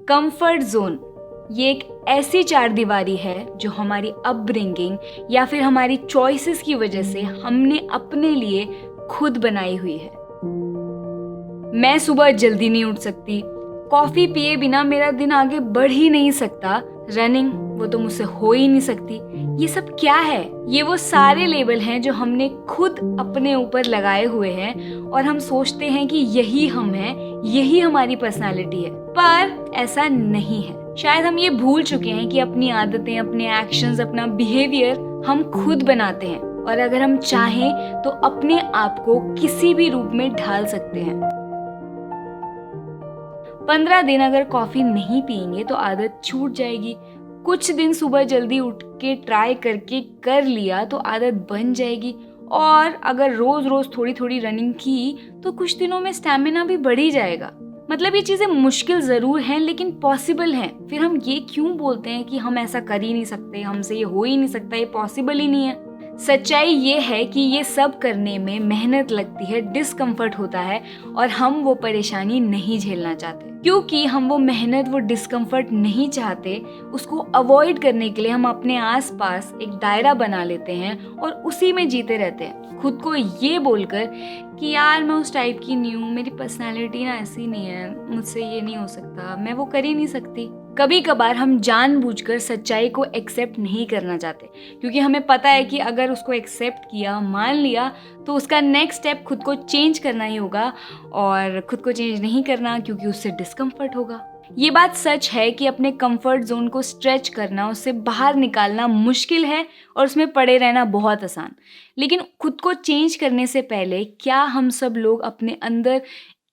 Comfort zone ये एक ऐसी चार दीवारी है जो हमारी अपब्रिंगिंग या फिर हमारी चॉइसेस की वजह से हमने अपने लिए खुद बनाई हुई है। मैं सुबह जल्दी नहीं उठ सकती, कॉफी पिए बिना मेरा दिन आगे बढ़ ही नहीं सकता, रनिंग वो तो मुझसे हो ही नहीं सकती। ये सब क्या है? ये वो सारे लेबल हैं जो हमने खुद अपने ऊपर लगाए हुए हैं और हम सोचते हैं कि यही हम हैं, यही हमारी पर्सनालिटी है, पर ऐसा नहीं है। शायद हम ये भूल चुके हैं कि अपनी आदतें, अपने एक्शंस, अपना बिहेवियर हम खुद बनाते हैं और अगर हम चाहें तो अपने आप को किसी भी रूप में ढाल सकते हैं। 15 दिन अगर कॉफी नहीं पिएंगे तो आदत छूट जाएगी। कुछ दिन सुबह जल्दी उठ के ट्राई करके कर लिया तो आदत बन जाएगी। और अगर रोज रोज थोड़ी थोड़ी रनिंग की तो कुछ दिनों में स्टैमिना भी बढ़ ही जाएगा। मतलब ये चीजें मुश्किल जरूर हैं लेकिन पॉसिबल हैं। फिर हम ये क्यों बोलते हैं कि हम ऐसा कर ही नहीं सकते, हमसे ये हो ही नहीं सकता, ये पॉसिबल ही नहीं है। सच्चाई ये है कि ये सब करने में मेहनत लगती है, डिस्कम्फर्ट होता है और हम वो परेशानी नहीं झेलना चाहते। क्योंकि हम वो मेहनत, वो डिस्कम्फर्ट नहीं चाहते, उसको अवॉइड करने के लिए हम अपने आसपास एक दायरा बना लेते हैं और उसी में जीते रहते हैं, खुद को ये बोलकर कि यार मैं उस टाइप की नहीं हूँ, मेरी पर्सनालिटी ना ऐसी नहीं है, मुझसे ये नहीं हो सकता, मैं वो कर ही नहीं सकती। कभी कभार हम जानबूझकर सच्चाई को एक्सेप्ट नहीं करना चाहते क्योंकि हमें पता है कि अगर उसको एक्सेप्ट किया, मान लिया, तो उसका नेक्स्ट स्टेप खुद को चेंज करना ही होगा और खुद को चेंज नहीं करना क्योंकि उससे डिस्कम्फर्ट होगा। ये बात सच है कि अपने कंफर्ट जोन को स्ट्रेच करना, उससे बाहर निकालना मुश्किल है और उसमें पड़े रहना बहुत आसान। लेकिन खुद को चेंज करने से पहले क्या हम सब लोग अपने अंदर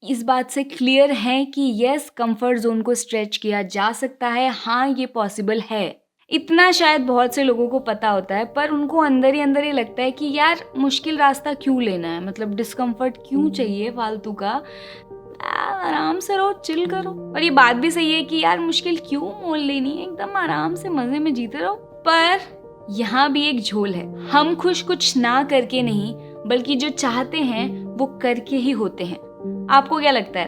इस बात से क्लियर हैं कि यस, कंफर्ट जोन को स्ट्रेच किया जा सकता है, हाँ ये पॉसिबल है। इतना शायद बहुत से लोगों को पता होता है पर उनको अंदर ही अंदर ये लगता है कि यार मुश्किल रास्ता क्यों लेना है, मतलब डिस्कम्फर्ट क्यों चाहिए फालतू का, आराम से रहो, चिल करो। और ये बात भी सही है कि यार मुश्किल क्यों मोल लेनी है, एकदम आराम से मजे में जीते रहो। पर यहाँ भी एक झोल है, हम खुश कुछ ना करके नहीं बल्कि जो चाहते हैं वो करके ही होते हैं। आपको क्या लगता है,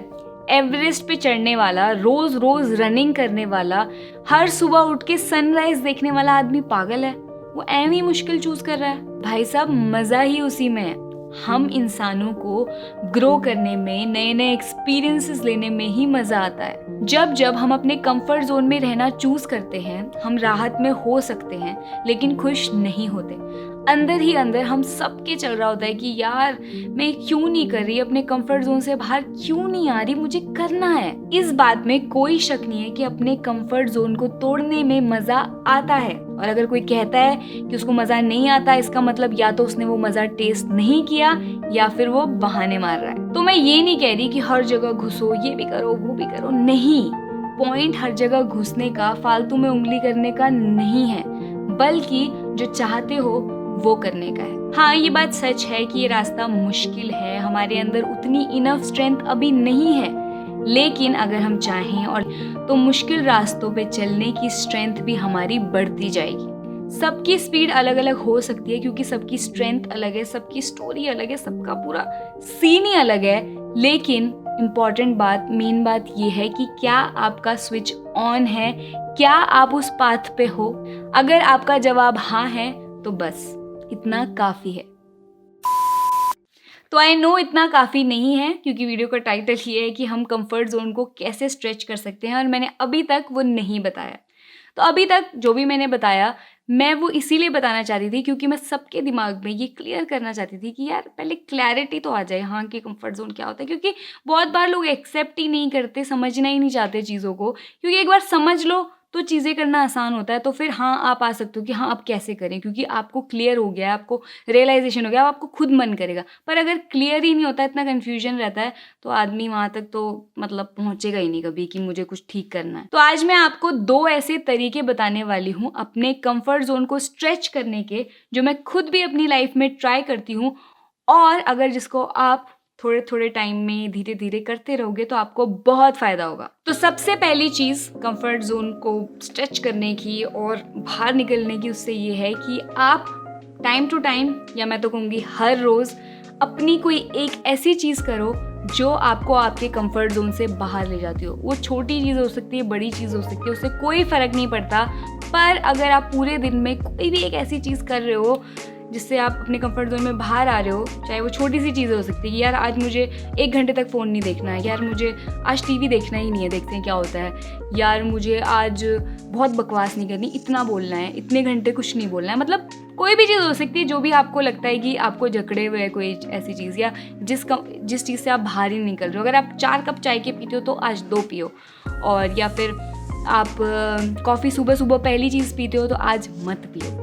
एवरेस्ट पे चढ़ने वाला, रोज रोज रनिंग करने वाला, हर सुबह उठ के सनराइज देखने वाला आदमी पागल है? वो एवं ही मुश्किल चूज कर रहा है? भाई साहब, मजा ही उसी में है। हम इंसानों को ग्रो करने में, नए नए एक्सपीरियंसेस लेने में ही मजा आता है। जब जब हम अपने कंफर्ट जोन में रहना चूज करते हैं, हम राहत में हो सकते हैं लेकिन खुश नहीं होते। अंदर ही अंदर हम सबके चल रहा होता है कि यार मैं क्यों नहीं कर रही, अपने कंफर्ट जोन से बाहर क्यों नहीं आ रही, मुझे करना है। इस बात में कोई शक नहीं है कि अपने कंफर्ट जोन को तोड़ने में मजा आता है। और अगर कोई कहता है कि उसको मजा नहीं आता, इसका मतलब या तो उसने वो मजा टेस्ट नहीं किया या फिर वो बहाने मार रहा है। तो मैं ये नहीं कह रही कि हर जगह घुसो, ये भी करो, वो भी करो, नहीं। पॉइंट हर जगह घुसने का, फालतू में उंगली करने का नहीं है, बल्कि जो चाहते हो वो करने का है। हाँ, ये बात सच है कि ये रास्ता मुश्किल है, हमारे अंदर उतनी इनफ स्ट्रेंथ अभी नहीं है, लेकिन अगर हम चाहें और तो मुश्किल रास्तों पे चलने की स्ट्रेंथ भी हमारी बढ़ती जाएगी। सबकी स्पीड अलग अलग हो सकती है क्योंकि सबकी स्ट्रेंथ अलग है, सबकी स्टोरी अलग है, सबका पूरा सीन ही अलग है। लेकिन इम्पॉर्टेंट बात, मेन बात ये है कि क्या आपका स्विच ऑन है, क्या आप उस पाथ पे हो? अगर आपका जवाब हाँ है तो बस इतना काफी है। तो आई नो इतना काफ़ी नहीं है क्योंकि वीडियो का टाइटल ये है कि हम कंफर्ट जोन को कैसे स्ट्रेच कर सकते हैं और मैंने अभी तक वो नहीं बताया। तो अभी तक जो भी मैंने बताया मैं वो इसीलिए बताना चाहती थी क्योंकि मैं सबके दिमाग में ये क्लियर करना चाहती थी कि यार पहले क्लैरिटी तो आ जाए, हाँ, कि कंफर्ट जोन क्या होता है। क्योंकि बहुत बार लोग एक्सेप्ट ही नहीं करते, समझना ही नहीं चाहते चीज़ों को, क्योंकि एक बार समझ लो तो चीज़ें करना आसान होता है। तो फिर हाँ, आप आ सकते हो कि हाँ आप कैसे करें, क्योंकि आपको क्लियर हो गया है, आपको रियलाइजेशन हो गया, आपको खुद मन करेगा। पर अगर क्लियर ही नहीं होता, इतना कन्फ्यूजन रहता है, तो आदमी वहाँ तक तो मतलब पहुँचेगा ही नहीं कभी कि मुझे कुछ ठीक करना है। तो आज मैं आपको 2 ऐसे तरीके बताने वाली हूँ अपने कंफर्ट जोन को स्ट्रेच करने के, जो मैं खुद भी अपनी लाइफ में ट्राई करती हूँ, और अगर जिसको आप थोड़े थोड़े टाइम में धीरे धीरे करते रहोगे तो आपको बहुत फायदा होगा। तो सबसे पहली चीज कंफर्ट जोन को स्ट्रेच करने की और बाहर निकलने की उससे ये है कि आप टाइम टू टाइम, या मैं तो कहूँगी हर रोज, अपनी कोई एक ऐसी चीज करो जो आपको आपके कंफर्ट जोन से बाहर ले जाती हो। वो छोटी चीज़ हो सकती है, बड़ी चीज़ हो सकती है, उससे कोई फ़र्क नहीं पड़ता। पर अगर आप पूरे दिन में कोई भी एक ऐसी चीज़ कर रहे हो जिससे आप अपने कंफर्ट जोन में बाहर आ रहे हो, चाहे वो छोटी सी चीज़ हो सकती है कि यार आज मुझे 1 घंटे तक फ़ोन नहीं देखना है, यार मुझे आज टीवी देखना ही नहीं है, देखते हैं क्या होता है, यार मुझे आज बहुत बकवास नहीं करनी, इतना बोलना है, इतने घंटे कुछ नहीं बोलना है। मतलब कोई भी चीज़ हो सकती है जो भी आपको लगता है कि आपको जकड़े हुए है कोई ऐसी चीज़, या जिस चीज़ से आप बाहर ही निकल रहे हो। अगर आप 4 कप चाय के पीते हो तो आज 2 पियो, और या फिर आप कॉफ़ी सुबह सुबह पहली चीज़ पीते हो तो आज मत पियो।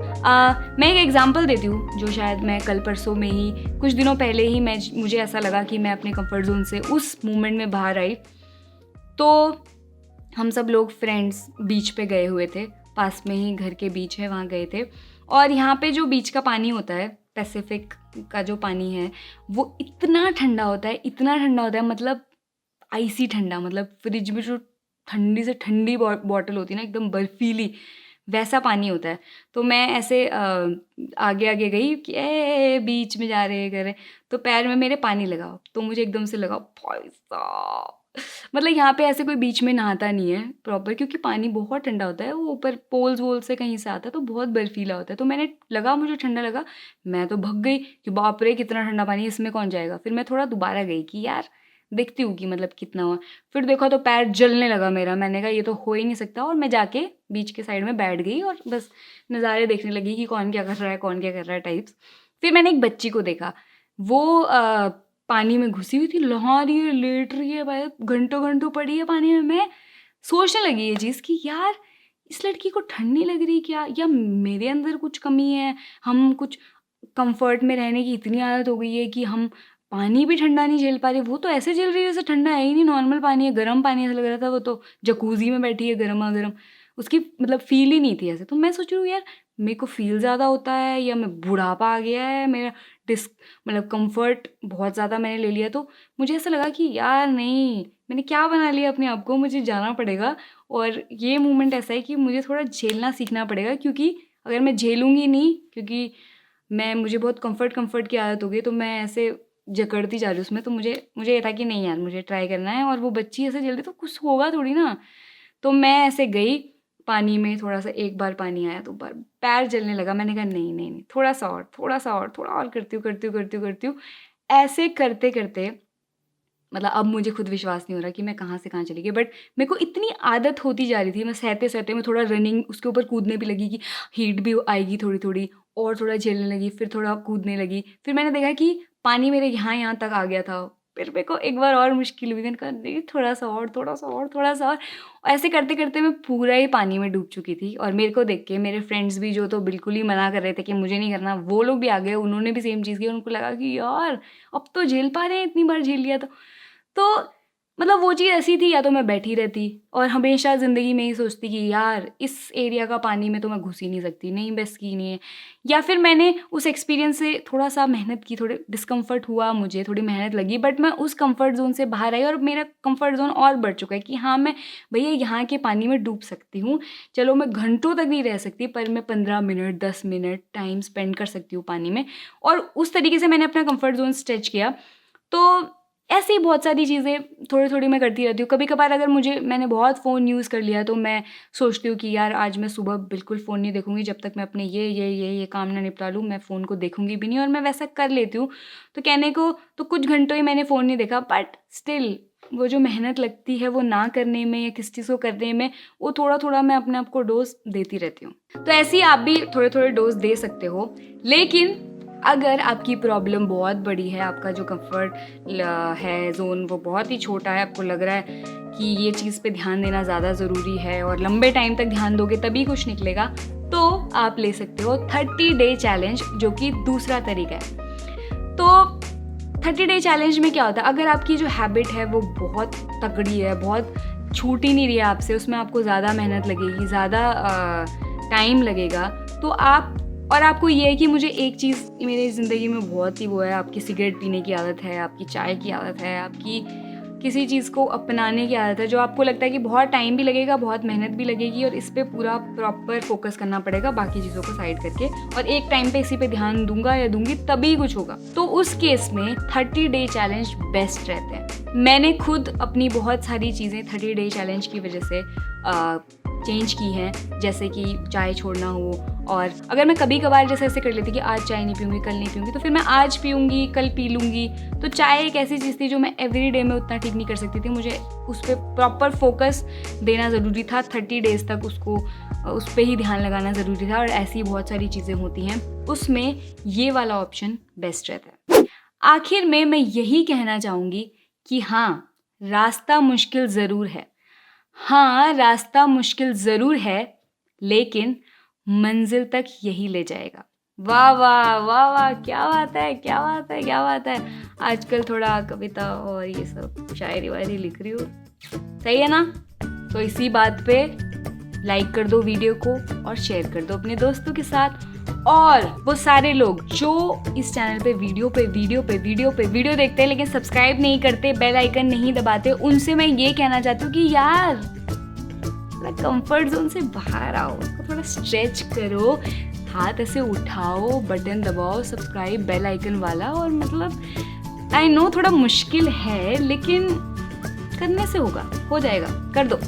मैं एक एग्जांपल देती हूँ जो शायद मैं कल परसों में ही, कुछ दिनों पहले ही मुझे ऐसा लगा कि मैं अपने कंफर्ट जोन से उस मोमेंट में बाहर आई। तो हम सब लोग फ्रेंड्स बीच पे गए हुए थे, पास में ही घर के बीच है, वहाँ गए थे। और यहाँ पे जो बीच का पानी होता है, पैसिफिक का जो पानी है, वो इतना ठंडा होता है, इतना ठंडा होता है, मतलब आइसी ठंडा, मतलब फ्रिज में जो ठंडी से ठंडी बॉटल होती है ना, एकदम बर्फीली, वैसा पानी होता है। तो मैं ऐसे आगे आगे गई कि बीच में जा रहे कर रहे, तो पैर में मेरे पानी लगा। तो मुझे एकदम से लगा भाई साहब, मतलब यहाँ पे ऐसे कोई बीच में नहाता नहीं है प्रॉपर, क्योंकि पानी बहुत ठंडा होता है, वो ऊपर पोल्स वोल से कहीं से आता है, तो बहुत बर्फीला होता है। तो मुझे ठंडा लगा, मैं तो भग गई कि बाप रे कितना ठंडा पानी है, इसमें कौन जाएगा। फिर मैं थोड़ा दोबारा गई कि यार देखती हूँ कि मतलब कितना हुआ। फिर देखा तो पैर जलने लगा मेरा। मैंने कहा ये तो हो ही नहीं सकता, और मैं जाके बीच के साइड में बैठ गई और बस नज़ारे देखने लगी कि कौन क्या कर रहा है, कौन क्या कर रहा है टाइप्स। फिर मैंने एक बच्ची को देखा, वो पानी में घुसी हुई थी, नहा रही है, लेट रही है, भाई घंटों घंटों पड़ी है पानी में। मैं सोचने लगी ये चीज़ कि यार इस लड़की को ठंड नहीं लग रही क्या, या मेरे अंदर कुछ कमी है, हम कुछ कंफर्ट में रहने की इतनी आदत हो गई है कि हम पानी भी ठंडा नहीं झेल पा रहे। वो तो ऐसे झेल रही है जैसे ठंडा है ही नहीं, नॉर्मल पानी है, गर्म पानी ऐसा लग रहा था, वो तो जकूज़ी में बैठी है गर्मा गर्म, उसकी मतलब फील ही नहीं थी ऐसे। तो मैं सोच रही हूँ यार मेरे को फील ज़्यादा होता है, या मैं बुढ़ापा आ गया है, मेरा मतलब कंफर्ट बहुत ज़्यादा मैंने ले लिया। तो मुझे ऐसा लगा कि यार नहीं, मैंने क्या बना लिया अपने आप को, मुझे जाना पड़ेगा। और ये मोमेंट ऐसा है कि मुझे थोड़ा झेलना सीखना पड़ेगा, क्योंकि अगर मैं झेलूँगी नहीं, क्योंकि मुझे बहुत कंफर्ट की आदत हो गई, तो मैं ऐसे जकड़ती जा रही हूँ उसमें। तो मुझे ये था कि नहीं यार मुझे ट्राई करना है, और वो बच्ची ऐसे जल्दी तो कुछ होगा थोड़ी ना। तो मैं ऐसे गई पानी में, थोड़ा-सा एक बार पानी आया तो पैर जलने लगा। मैंने कहा नहीं, थोड़ा-सा और, थोड़ा और करती हूँ। ऐसे करते-करते मतलब अब मुझे खुद विश्वास नहीं हो रहा कि मैं कहाँ से कहाँ चली गई। बट मेरे को इतनी आदत होती जा रही थी, मैं सहते-सहते मैं थोड़ा रनिंग उसके ऊपर कूदने भी लगी कि हीट भी आएगी थोड़ी-थोड़ी, और थोड़ा झेलने लगी, फिर थोड़ा कूदने लगी। फिर मैंने देखा कि पानी मेरे यहाँ तक आ गया था। फिर मेरे को एक बार और मुश्किल हुई, मैंने कहा नहीं थोड़ा-सा और। ऐसे करते-करते मैं पूरा ही पानी में डूब चुकी थी। और मेरे को देख के मेरे फ्रेंड्स भी, जो तो बिल्कुल ही मना कर रहे थे कि मुझे नहीं करना, वो लोग भी आ गए, उन्होंने भी सेम चीज़ की। उनको लगा कि यार अब तो झेल पा रहे हैं, इतनी बार झेल लिया तो मतलब वो चीज़ ऐसी थी, या तो मैं बैठी रहती और हमेशा ज़िंदगी में ही सोचती कि यार इस एरिया का पानी में तो मैं घुस ही नहीं सकती, नहीं बस की नहीं है। या फिर मैंने उस एक्सपीरियंस से थोड़ा-सा मेहनत की, थोड़े डिस्कम्फ़र्ट हुआ मुझे, थोड़ी मेहनत लगी, बट मैं उस कम्फ़र्ट ज़ोन से बाहर आई और मेरा कम्फ़र्ट ज़ोन और बढ़ चुका है कि हाँ, मैं भैया यहाँ के पानी में डूब सकती हूँ। चलो मैं घंटों तक नहीं रह सकती, पर मैं 15 मिनट, 10 मिनट टाइम स्पेंड कर सकती हूँ पानी में। और उस तरीके से मैंने अपना कम्फ़र्ट ज़ोन स्ट्रेच किया। तो ऐसी बहुत सारी चीज़ें थोड़ी-थोड़ी मैं करती रहती हूँ। कभी-कभार अगर मैंने बहुत फ़ोन यूज़ कर लिया, तो मैं सोचती हूँ कि यार आज मैं सुबह बिल्कुल फ़ोन नहीं देखूँगी, जब तक मैं अपने ये काम ना निपटा लूँ, मैं फ़ोन को देखूँगी भी नहीं, और मैं वैसा कर लेती हूँ। तो कहने को तो कुछ घंटों ही मैंने फ़ोन नहीं देखा, बट स्टिल वो जो मेहनत लगती है वो ना करने में या किसी चीज़ को करने में, वो थोड़ा-थोड़ा मैं अपने आप को डोज़ देती रहती हूँ। तो ऐसे ही आप भी थोड़े-थोड़े डोज़ दे सकते हो। लेकिन अगर आपकी प्रॉब्लम बहुत बड़ी है, आपका जो कंफर्ट है ज़ोन वो बहुत ही छोटा है, आपको लग रहा है कि ये चीज़ पे ध्यान देना ज़्यादा ज़रूरी है और लंबे टाइम तक ध्यान दोगे तभी कुछ निकलेगा, तो आप ले सकते हो 30 डे चैलेंज, जो कि दूसरा तरीका है। तो 30 डे चैलेंज में क्या होता है, अगर आपकी जो हैबिट है वो बहुत तगड़ी है, बहुत छूट ही नहीं रही है आपसे, उसमें आपको ज़्यादा मेहनत लगेगी, ज़्यादा टाइम लगेगा, तो आपको ये है कि मुझे एक चीज़ मेरी ज़िंदगी में बहुत ही वो है, आपकी सिगरेट पीने की आदत है, आपकी चाय की आदत है, आपकी किसी चीज़ को अपनाने की आदत है जो आपको लगता है कि बहुत टाइम भी लगेगा, बहुत मेहनत भी लगेगी और इस पे पूरा प्रॉपर फोकस करना पड़ेगा बाकी चीज़ों को साइड करके, और एक टाइम पे इसी पे ध्यान दूंगा या दूंगी तभी कुछ होगा, तो उस केस में 30 डे चैलेंज बेस्ट रहते हैं। मैंने खुद अपनी बहुत सारी चीज़ें 30 डे चैलेंज की वजह से चेंज की हैं, जैसे कि चाय छोड़ना हो, और अगर मैं कभी कभार जैसे ऐसे कर लेती कि आज चाय नहीं पीऊँगी, कल नहीं पीऊँगी, तो फिर मैं आज पीऊँगी, कल पी लूँगी। तो चाय एक ऐसी चीज़ थी जो मैं एवरी डे में उतना ठीक नहीं कर सकती थी, मुझे उस पर प्रॉपर फोकस देना ज़रूरी था, 30 डेज़ तक उसको उस पर ही ध्यान लगाना ज़रूरी था, और ऐसी बहुत सारी चीज़ें होती हैं, उसमें ये वाला ऑप्शन बेस्ट रहता है। आखिर में मैं यही कहना चाहूँगी कि हाँ, रास्ता मुश्किल ज़रूर है, हाँ रास्ता मुश्किल ज़रूर है, लेकिन मंजिल तक यही ले जाएगा। वाह वाह वाह वाह, क्या बात है, क्या बात है, क्या बात है। आजकल थोड़ा कविता और ये सब शायरी वायरी लिख रही हूँ, सही है ना? तो इसी बात पे लाइक कर दो वीडियो को और शेयर कर दो अपने दोस्तों के साथ, और वो सारे लोग जो इस चैनल पे वीडियो देखते हैं लेकिन सब्सक्राइब नहीं करते, बेल आइकन नहीं दबाते, उनसे मैं ये कहना चाहती हूँ कि यार थोड़ा कंफर्ट जोन से बाहर आओ, उसको थोड़ा स्ट्रेच करो, हाथ ऐसे उठाओ, बटन दबाओ सब्सक्राइब बेल आइकन वाला, और मतलब आई नो थोड़ा मुश्किल है लेकिन करने से होगा, हो जाएगा, कर दो।